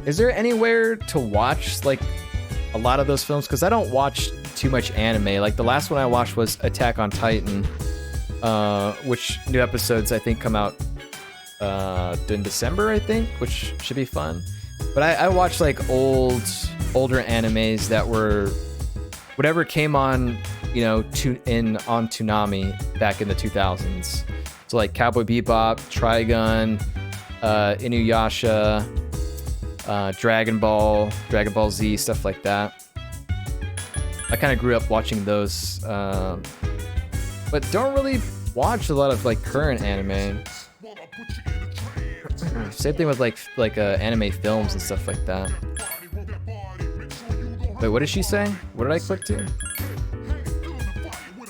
Is there anywhere to watch like a lot of those films? Because I don't watch too much anime. Like the last one I watched was Attack on Titan, which new episodes I think come out in December, I think, which should be fun. But I watched like older animes that were whatever came on, you know, on Toonami back in the 2000s. So like Cowboy Bebop, Trigun, Inuyasha, Dragon Ball Z, stuff like that. I kind of grew up watching those, but don't really watch a lot of like current anime. Same thing with like anime films and stuff like that. Wait, what did she say? What did I click to?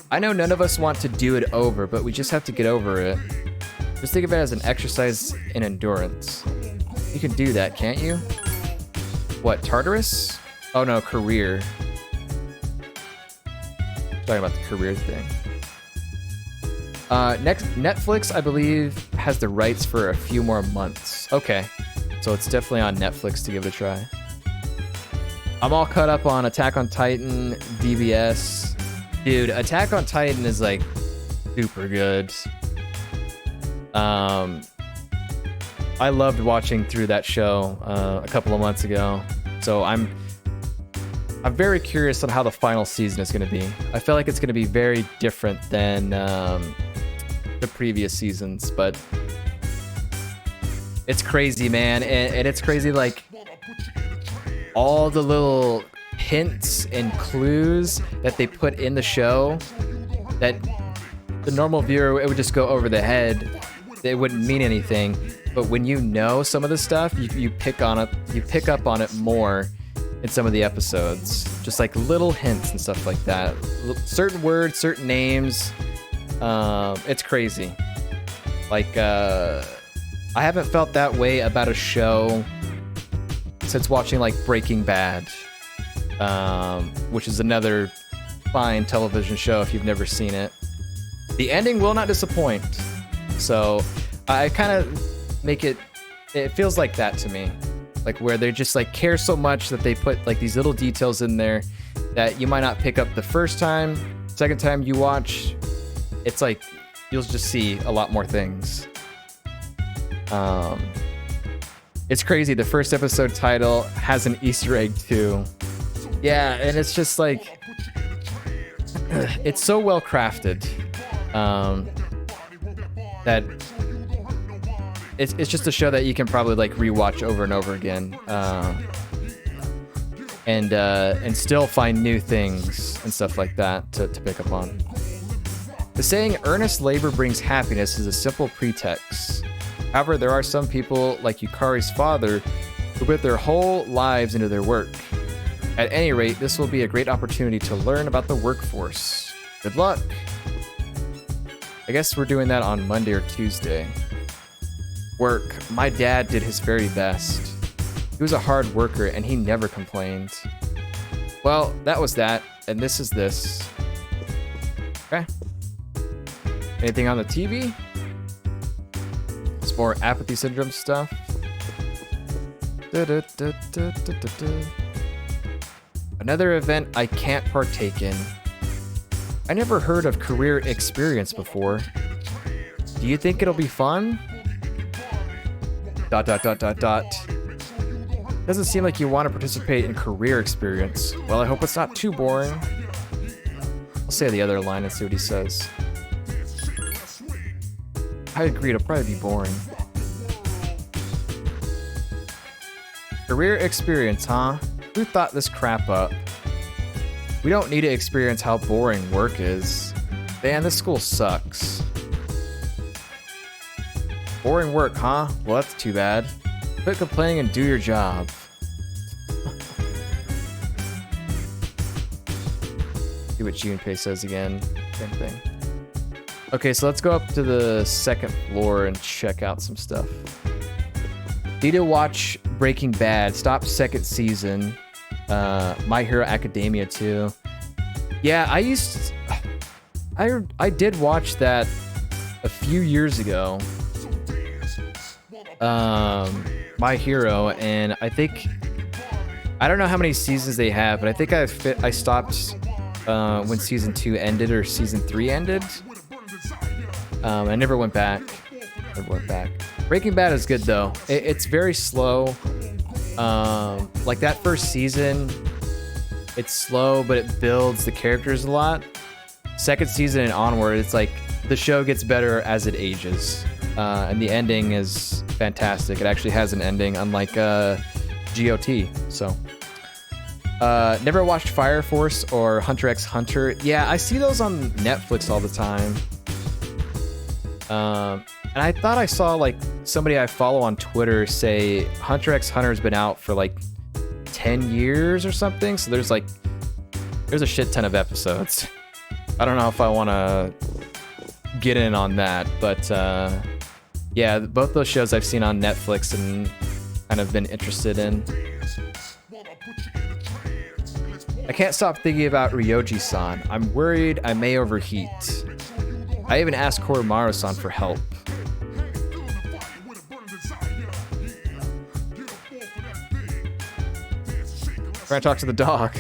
I know none of us want to do it over, but we just have to get over it. Just think of it as an exercise in endurance. You can do that, can't you? What, Tartarus? Oh no, career. Talking about the career thing. Next, Netflix, I believe, has the rights for a few more months. Okay, so it's definitely on Netflix to give it a try. I'm all caught up on Attack on Titan, DBS. Dude, Attack on Titan is like super good. I loved watching through that show a couple of months ago. So I'm very curious on how the final season is going to be. I feel like it's going to be very different than the previous seasons, but it's crazy, man. And it's crazy, like all the little hints and clues that they put in the show that the normal viewer, it would just go over the head. It wouldn't mean anything. But when you know some of the stuff, you pick on it. You pick up on it more in some of the episodes. Just like little hints and stuff like that. Certain words, certain names. It's crazy. Like I haven't felt that way about a show since watching like Breaking Bad, which is another fine television show if you've never seen it. The ending will not disappoint. So I kind of make it feels like that to me, like where they just like care so much that they put like these little details in there that you might not pick up the first time. Second time you watch, it's like you'll just see a lot more things. It's crazy. The first episode title has an Easter egg too. Yeah, and it's just like it's so well crafted that it's just a show that you can probably like rewatch over and over again, and still find new things and stuff like that to pick up on. The saying "earnest labor brings happiness" is a simple pretext. However, there are some people, like Yukari's father, who put their whole lives into their work. At any rate, this will be a great opportunity to learn about the workforce. Good luck! I guess we're doing that on Monday or Tuesday. Work. My dad did his very best. He was a hard worker and he never complained. Well, that was that, and this is this. Okay. Anything on the TV? It's more apathy syndrome stuff. Another event I can't partake in. I never heard of career experience before. Do you think it'll be fun? ... Doesn't seem like you want to participate in career experience. Well, I hope it's not too boring. I'll say the other line and see what he says. I agree, it'll probably be boring. Career experience, huh? Who thought this crap up? We don't need to experience how boring work is. Man, this school sucks. Boring work, huh? Well, that's too bad. Quit complaining and do your job. See what Junpei says again. Same thing. Okay, so let's go up to the second floor and check out some stuff. Need to watch Breaking Bad. Stop second season. My Hero Academia too. Yeah, I did watch that a few years ago. My Hero, and I think I don't know how many seasons they have, but I think I stopped when season 2 ended or season 3 ended. I never went back. Breaking Bad is good though. It's very slow. Like that first season, it's slow, but it builds the characters a lot. Second season and onward, it's like the show gets better as it ages. And the ending is fantastic. It actually has an ending, unlike GOT. So, never watched Fire Force or Hunter x Hunter. Yeah, I see those on Netflix all the time. And I thought I saw like somebody I follow on Twitter say Hunter x Hunter has been out for like 10 years or something. So there's a shit ton of episodes. I don't know if I want to get in on that, but yeah, both those shows I've seen on Netflix and kind of been interested in. I can't stop thinking about Ryoji-san. I'm worried I may overheat. I even asked Koromaru-san for help. Trying to talk to the dog.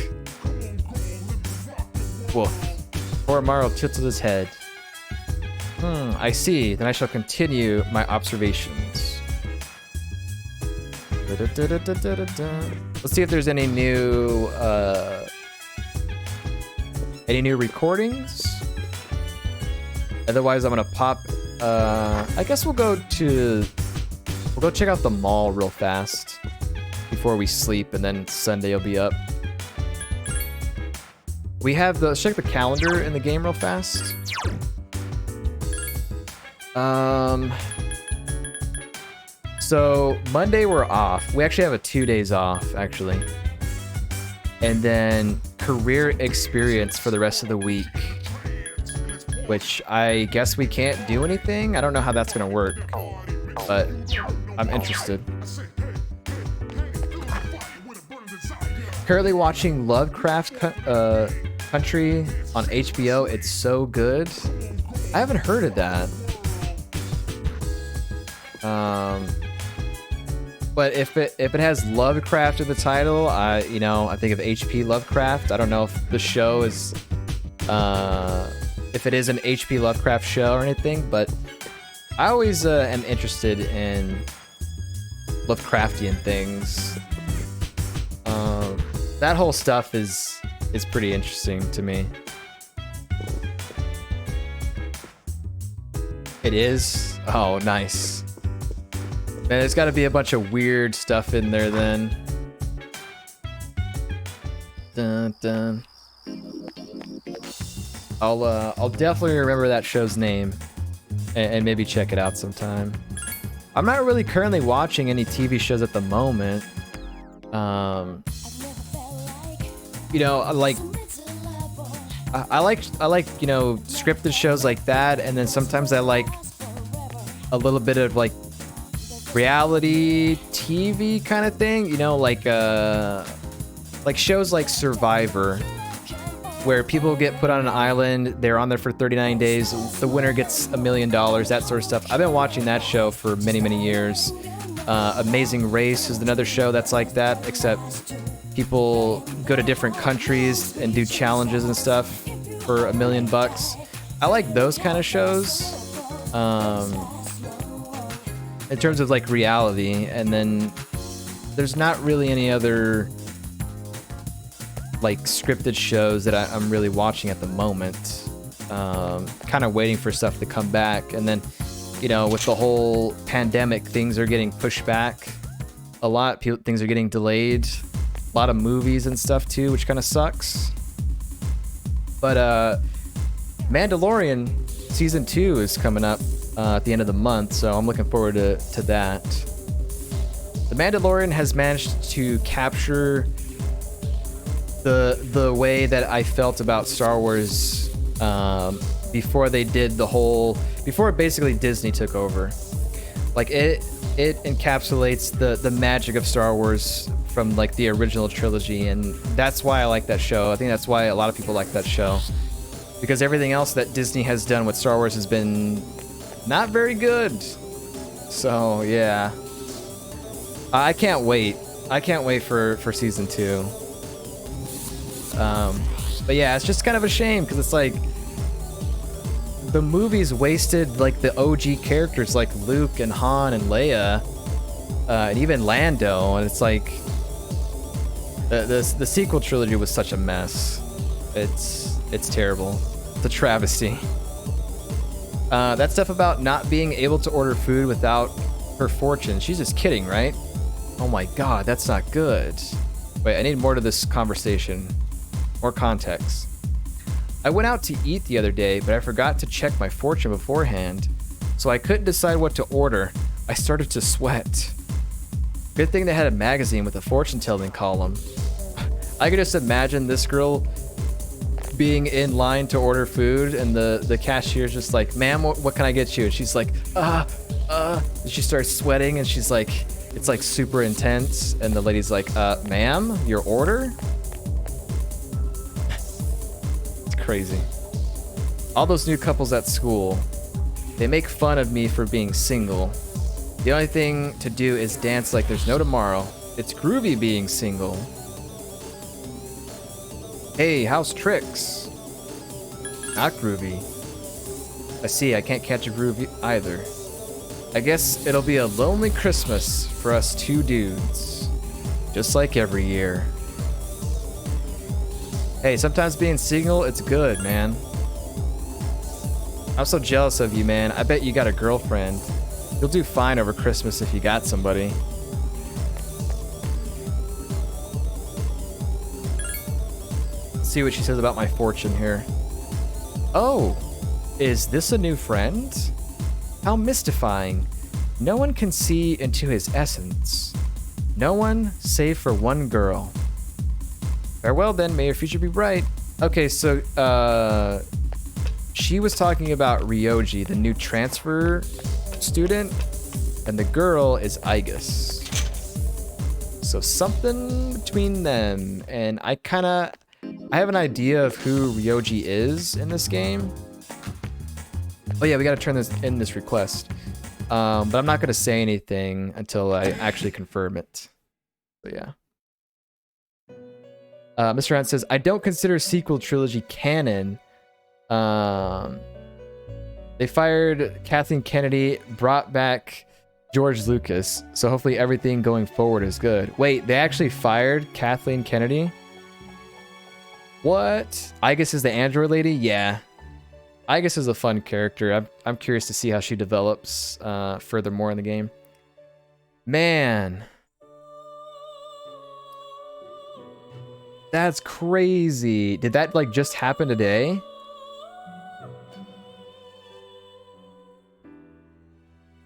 Woof. Koromaru tilted his head. I see. Then I shall continue my observations. Let's see if there's any new recordings. Otherwise, I'm gonna pop. I guess we'll go check out the mall real fast before we sleep, and then Sunday will be up. Let's check the calendar in the game real fast. So Monday we're off. We actually have 2 days off, actually. And then career experience for the rest of the week, which I guess we can't do anything. I don't know how that's gonna work, but I'm interested. Currently watching Lovecraft Country on HBO. It's so good. I haven't heard of that. But if it has Lovecraft in the title, I think of HP Lovecraft. I don't know if the show is if it is an HP Lovecraft show or anything, but I always am interested in Lovecraftian things. That whole stuff is pretty interesting to me. It is? Oh, nice. Man, there's got to be a bunch of weird stuff in there then. Dun, dun. I'll definitely remember that show's name and maybe check it out sometime. I'm not really currently watching any TV shows at the moment. I like scripted shows like that, and then sometimes I like a little bit of like reality TV kind of thing, like shows like Survivor, where people get put on an island, they're on there for 39 days, the winner gets $1 million, that sort of stuff. I've been watching that show for many, many years. Amazing Race is another show that's like that, except people go to different countries and do challenges and stuff for $1 million. I like those kind of shows. In terms of like reality, and then there's not really any other like scripted shows that I'm really watching at the moment. Kind of waiting for stuff to come back, and then with the whole pandemic, things are getting pushed back a lot. Things are getting delayed. A lot of movies and stuff too, which kind of sucks. But Mandalorian season 2 is coming up at the end of the month, so I'm looking forward to that. The Mandalorian has managed to capture the way that I felt about Star Wars before basically Disney took over. Like it encapsulates the magic of Star Wars from like the original trilogy, and that's why I like that show. I think that's why a lot of people like that show, because everything else that Disney has done with Star Wars has been not very good. So yeah. I can't wait. I can't wait for season 2. But yeah, it's just kind of a shame because it's like the movies wasted like the OG characters like Luke and Han and Leia, and even Lando, and it's like the sequel trilogy was such a mess. It's terrible. It's a travesty. That stuff about not being able to order food without her fortune. She's just kidding, right? Oh my god, that's not good. Wait, I need more to this conversation. More context. I went out to eat the other day, but I forgot to check my fortune beforehand, so I couldn't decide what to order. I started to sweat. Good thing they had a magazine with a fortune-telling column. I could just imagine this girl being in line to order food, and the cashier's just like, ma'am, what can I get you? And she's like, and she starts sweating, and she's like, it's like super intense, and the lady's like, ma'am, your order? It's crazy. All those new couples at school, they make fun of me for being single. The only thing to do is dance like there's no tomorrow. It's groovy being single. Hey, how's tricks? Not groovy. I see, I can't catch a groove either. I guess it'll be a lonely Christmas for us two dudes. Just like every year. Hey, sometimes being single, it's good, man. I'm so jealous of you, man. I bet you got a girlfriend. You'll do fine over Christmas if you got somebody. Let's see what she says about my fortune here. Oh, is this a new friend? How mystifying. No one can see into his essence. No one, save for one girl. Farewell then, may your future be bright. Okay, so, she was talking about Ryoji, the new transfer student, and the girl is Aigis. So something between them, and I have an idea of who Ryoji is in this game. Oh yeah, we gotta turn this request. But I'm not gonna say anything until I actually confirm it. So yeah. Mr. Hunt says, I don't consider sequel trilogy canon. They fired Kathleen Kennedy, brought back George Lucas, so hopefully everything going forward is good. Wait, they actually fired Kathleen Kennedy? What? Aigis is the android lady? Yeah. Aigis is a fun character. I'm curious to see how she develops furthermore in the game. Man. That's crazy. Did that like just happen today?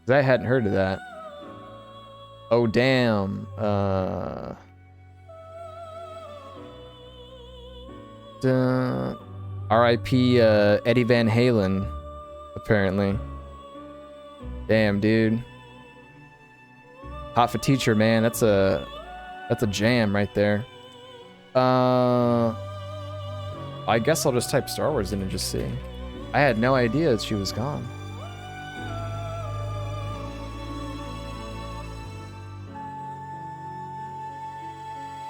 I hadn't heard of that. Oh damn. R.I.P. Eddie Van Halen, apparently. Damn, dude. Hot for Teacher, man. That's a jam right there. I guess I'll just type Star Wars in and just see. I had no idea that she was gone.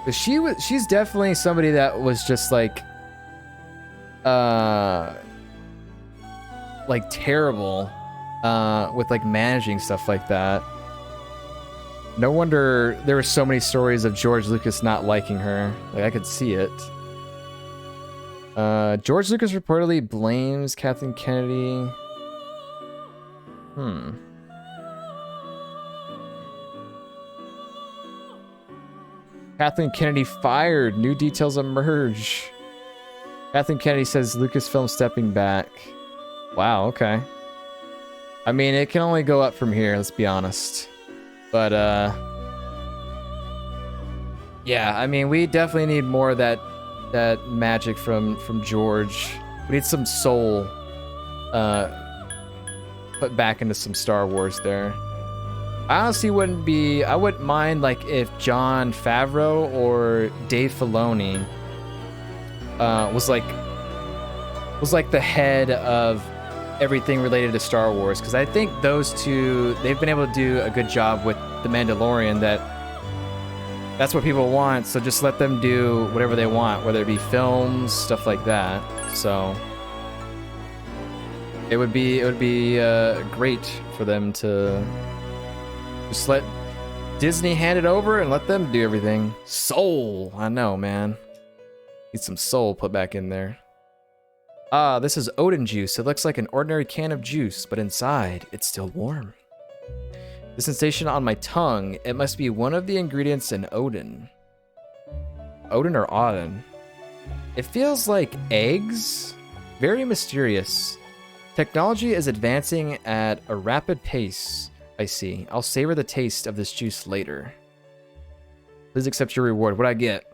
But she's definitely somebody that was just like terrible with like managing stuff like that. No wonder there were so many stories of George Lucas not liking her. Like I could see it. George Lucas reportedly blames Kathleen Kennedy. Kathleen Kennedy fired. New details emerge. Kathleen Kennedy says Lucasfilm stepping back. Wow, okay. I mean, it can only go up from here, let's be honest. But, yeah, I mean, we definitely need more of that magic from George. We need some soul put back into some Star Wars there. I honestly I wouldn't mind like if Jon Favreau or Dave Filoni was like the head of everything related to Star Wars, because I think those two, they've been able to do a good job with The Mandalorian, that that's what people want, so just let them do whatever they want, whether it be films, stuff like that. So it would be great for them to just let Disney hand it over and let them do everything. Soul, I know, man. Need some soul put back in there. Ah, this is Oden juice. It looks like an ordinary can of juice, but inside, it's still warm. The sensation on my tongue, it must be one of the ingredients in Oden. Oden or Oden? It feels like eggs. Very mysterious. Technology is advancing at a rapid pace, I see. I'll savor the taste of this juice later. Please accept your reward. What'd I get?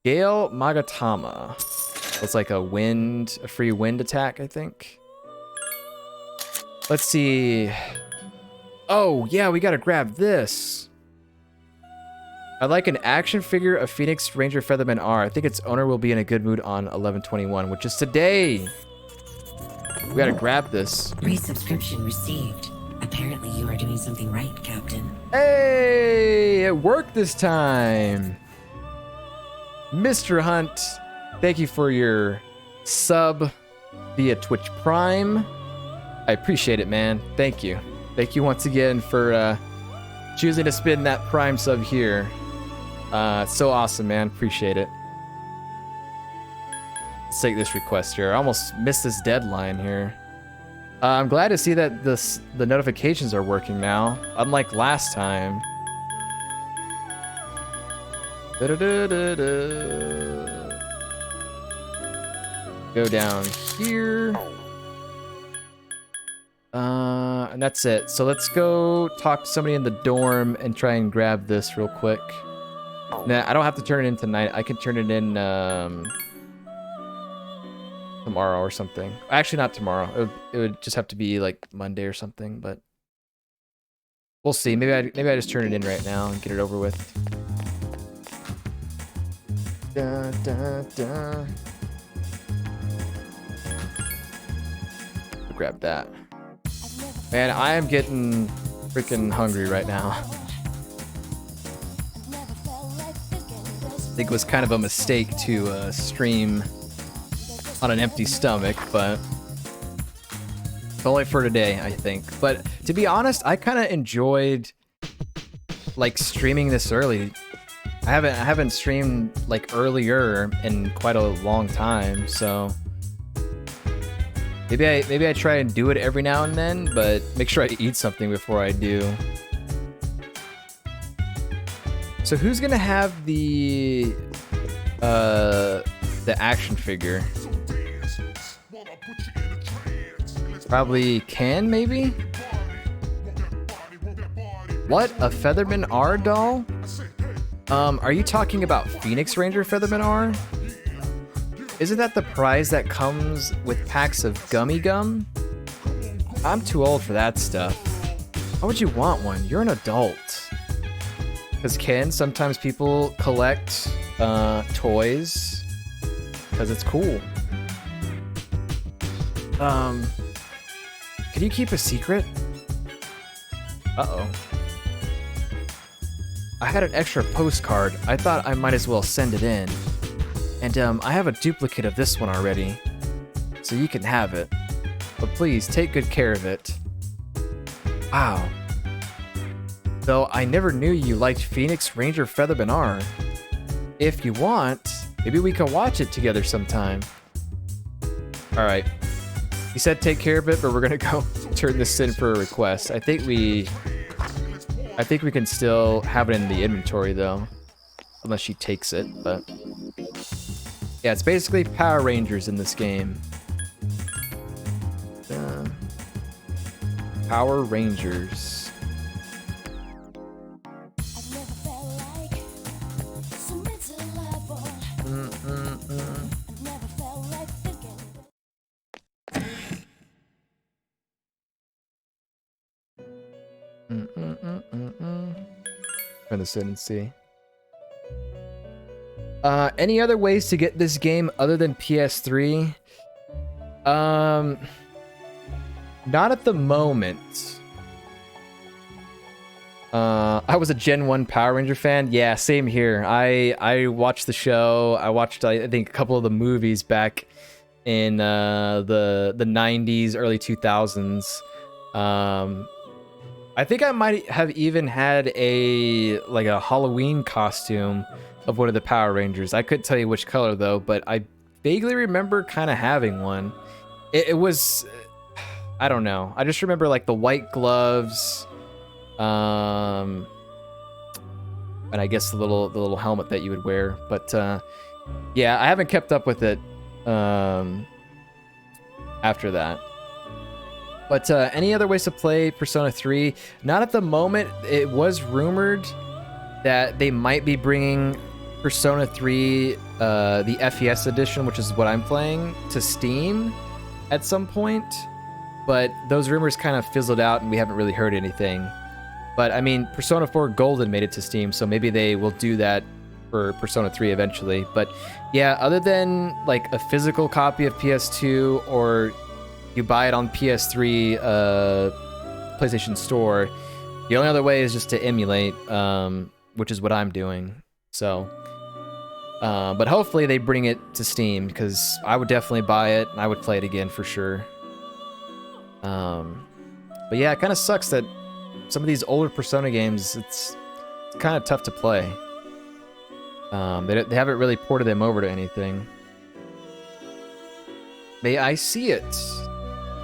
Gale Magatama. It's like a free wind attack, I think. Let's see. Oh, yeah, we gotta grab this. I'd like an action figure of Phoenix Ranger Featherman R. I think its owner will be in a good mood on 11/21, which is today. We gotta grab this. Resubscription received. Apparently you are doing something right, Captain. Hey, it worked this time. Mr. Hunt, thank you for your sub via Twitch Prime. I appreciate it, man. Thank you. Thank you once again for choosing to spin that Prime sub here. It's so awesome, man. Appreciate it. Let's take this request here. I almost missed this deadline here. I'm glad to see that the notifications are working now, unlike last time. Go down here. And that's it. So let's go talk to somebody in the dorm and try and grab this real quick. Nah, I don't have to turn it in tonight. I can turn it in tomorrow or something. Actually, not tomorrow. It would just have to be like Monday or something, but we'll see. Maybe I just turn it in right now and get it over with. Da, da, da. Grab that. Man, I am getting freaking hungry right now. I think it was kind of a mistake to stream on an empty stomach, but only for today, I think. But to be honest, I kind of enjoyed like streaming this early. I haven't streamed like earlier in quite a long time, so maybe I try and do it every now and then, but make sure I eat something before I do. So who's gonna have the action figure? Probably Ken, maybe? What? A Featherman R doll? Are you talking about Phoenix Ranger Featherman R? Isn't that the prize that comes with packs of gummy gum? I'm too old for that stuff. Why would you want one? You're an adult. Because Ken, sometimes people collect toys because it's cool. Can you keep a secret? Uh-oh. I had an extra postcard. I thought I might as well send it in. And I have a duplicate of this one already, so you can have it. But please, take good care of it. Wow. Though I never knew you liked Phoenix Ranger Featherman R. If you want, maybe we can watch it together sometime. Alright. You said take care of it, but we're gonna go turn this in for a request. I think we can still have it in the inventory though. Unless she takes it, but yeah, it's basically Power Rangers in this game. Power Rangers. Turn this in and see. Any other ways to get this game other than PS3? Not at the moment. I was a Gen 1 Power Ranger fan. Yeah, same here. I watched the show. I watched, I think, a couple of the movies back in the 90s, early 2000s. I think I might have even had a Halloween costume of one of the Power Rangers. I couldn't tell you which color though, but I vaguely remember kind of having one. It was, I don't know. I just remember like the white gloves, and I guess the little helmet that you would wear. But yeah, I haven't kept up with it after that. But any other ways to play Persona 3? Not at the moment. It was rumored that they might be bringing Persona 3, the FES edition, which is what I'm playing, to Steam at some point. But those rumors kind of fizzled out and we haven't really heard anything. But I mean, Persona 4 Golden made it to Steam, so maybe they will do that for Persona 3 eventually. But yeah, other than like a physical copy of PS2 or you buy it on PS3 PlayStation Store, the only other way is just to emulate, which is what I'm doing. So, but hopefully they bring it to Steam, because I would definitely buy it and I would play it again for sure. But yeah, it kind of sucks that some of these older Persona games, it's kind of tough to play. They haven't really ported them over to anything. May I see it?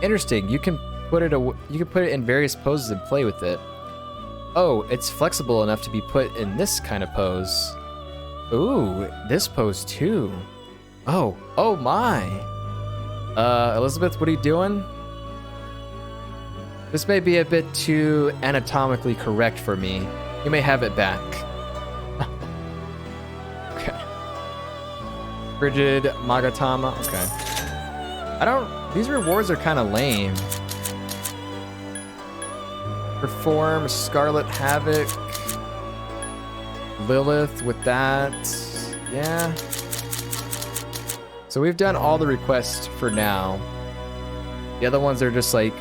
Interesting. You can put it in various poses and play with it. Oh, it's flexible enough to be put in this kind of pose. Ooh, this pose too. Oh my. Elizabeth, what are you doing? This may be a bit too anatomically correct for me. You may have it back. Okay. Frigid Magatama. Okay. These rewards are kind of lame. Perform Scarlet Havoc. Lilith with that. Yeah. So we've done all the requests for now. The other ones are just like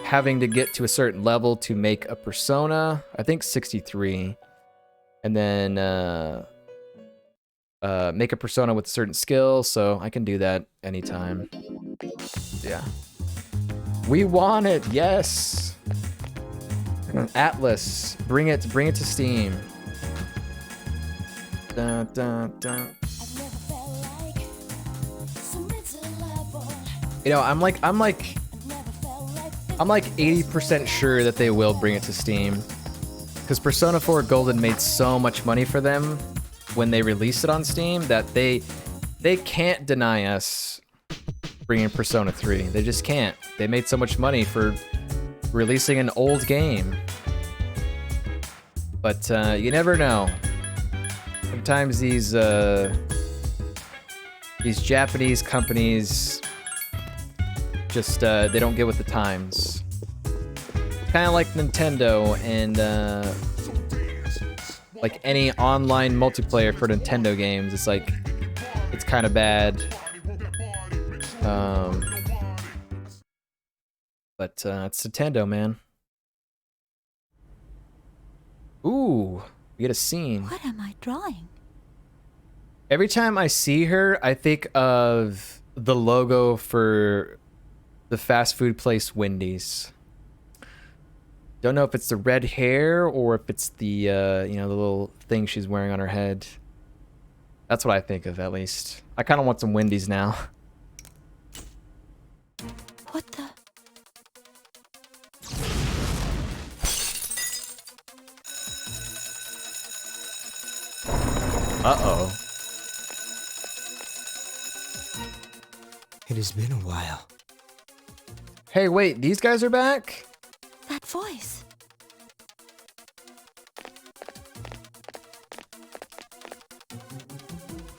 having to get to a certain level to make a persona. I think 63. And then make a persona with a certain skill, so I can do that anytime. Yeah. We want it, yes! Atlas, bring it to Steam. Dun, dun, dun. You know, I'm like 80% sure that they will bring it to Steam, because Persona 4 Golden made so much money for them when they released it on Steam that they can't deny us bringing Persona 3. They just can't. They made so much money for releasing an old game. But you never know. Sometimes these Japanese companies just they don't get with the times. Kind of like Nintendo and like any online multiplayer for Nintendo games. It's like it's kind of bad. But it's Nintendo, man. Ooh, we get a scene. What am I drawing? Every time I see her, I think of the logo for the fast food place Wendy's. Don't know if it's the red hair or if it's the you know, the little thing she's wearing on her head. That's what I think of, at least. I kind of want some Wendy's now. What the? Uh-oh. It has been a while. Hey, wait, these guys are back? That voice.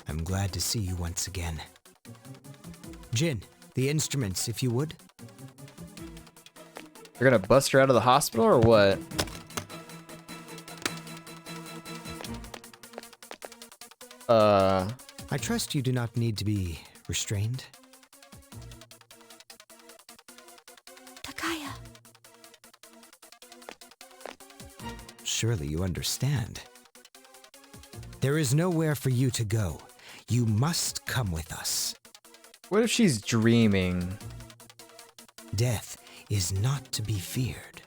I'm glad to see you once again. Jin, the instruments, if you would. They're gonna bust her out of the hospital or what? I trust you do not need to be restrained. surely you understand. There is nowhere for you to go. You must come with us. What if she's dreaming? Death is not to be feared.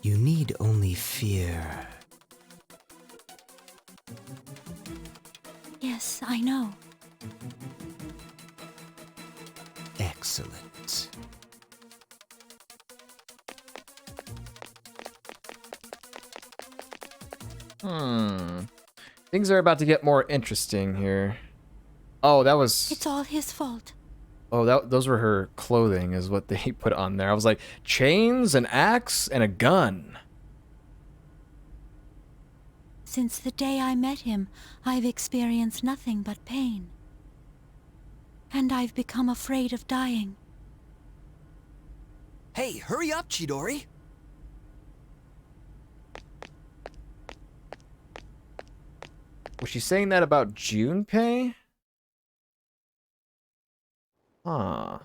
You need only fear. Yes, I know. Excellent. Things are about to get more interesting here. Oh, that was... It's all his fault. Oh, those were her clothing is what they put on there. I was like, chains, an axe, and a gun. Since the day I met him, I've experienced nothing but pain. And I've become afraid of dying. Hey, hurry up, Chidori! Was she saying that about Junpei? Huh.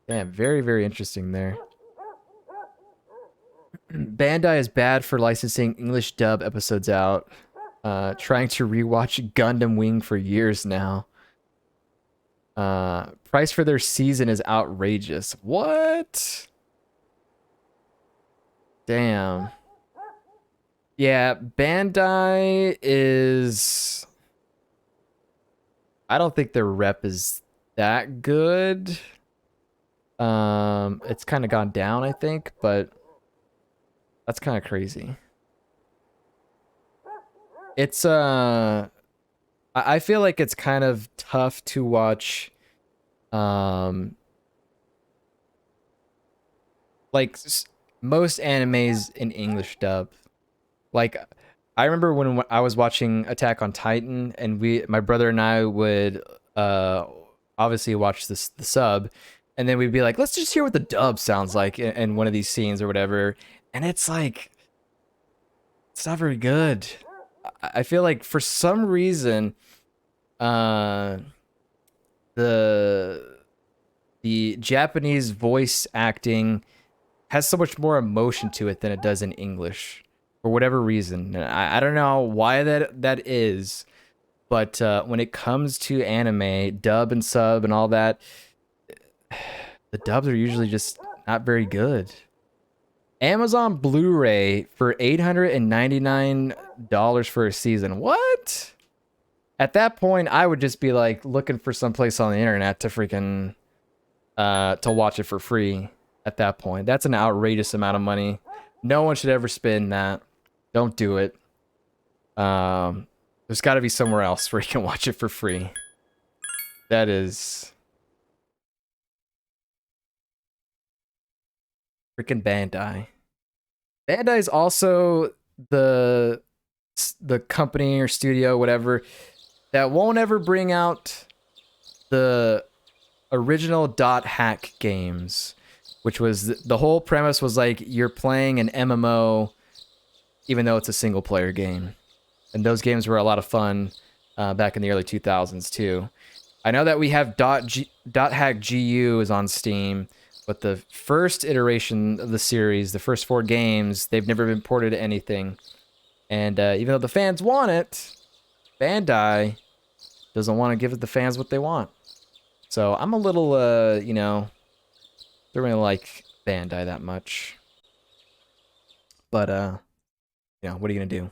Damn, very, very interesting there. Bandai is bad for licensing English dub episodes out. Trying to rewatch Gundam Wing for years now. Price for their season is outrageous. What? Damn. Yeah, Bandai is... I don't think their rep is that good. It's kind of gone down, I think, but that's kind of crazy. It's I feel like it's kind of tough to watch like most animes in English dub. Like I remember when I was watching Attack on Titan and my brother and I would obviously watch the sub, and then we'd be like, let's just hear what the dub sounds like in one of these scenes or whatever. And it's like, it's not very good. I feel like for some reason, the Japanese voice acting has so much more emotion to it than it does in English for whatever reason. I don't know why that is, but when it comes to anime, dub and sub and all that, the dubs are usually just not very good. Amazon Blu-ray for $899 for a season. What? At that point, I would just be like looking for someplace on the internet to freaking to watch it for free. At that point, that's an outrageous amount of money. No one should ever spend that. Don't do it. There's got to be somewhere else where you can watch it for free. That is freaking Bandai. Bandai is also the company or studio, whatever, that won't ever bring out the original dot hack games, which was the whole premise was like you're playing an MMO even though it's a single player game. And those games were a lot of fun back in the early 2000s too. I know that we have dot hack GU is on Steam, but the first iteration of the series, the first 4 games, they've never been ported to anything. And even though the fans want it, Bandai doesn't want to give the fans what they want. So I'm a little, you know, don't really like Bandai that much. But, you know, what are you going to do?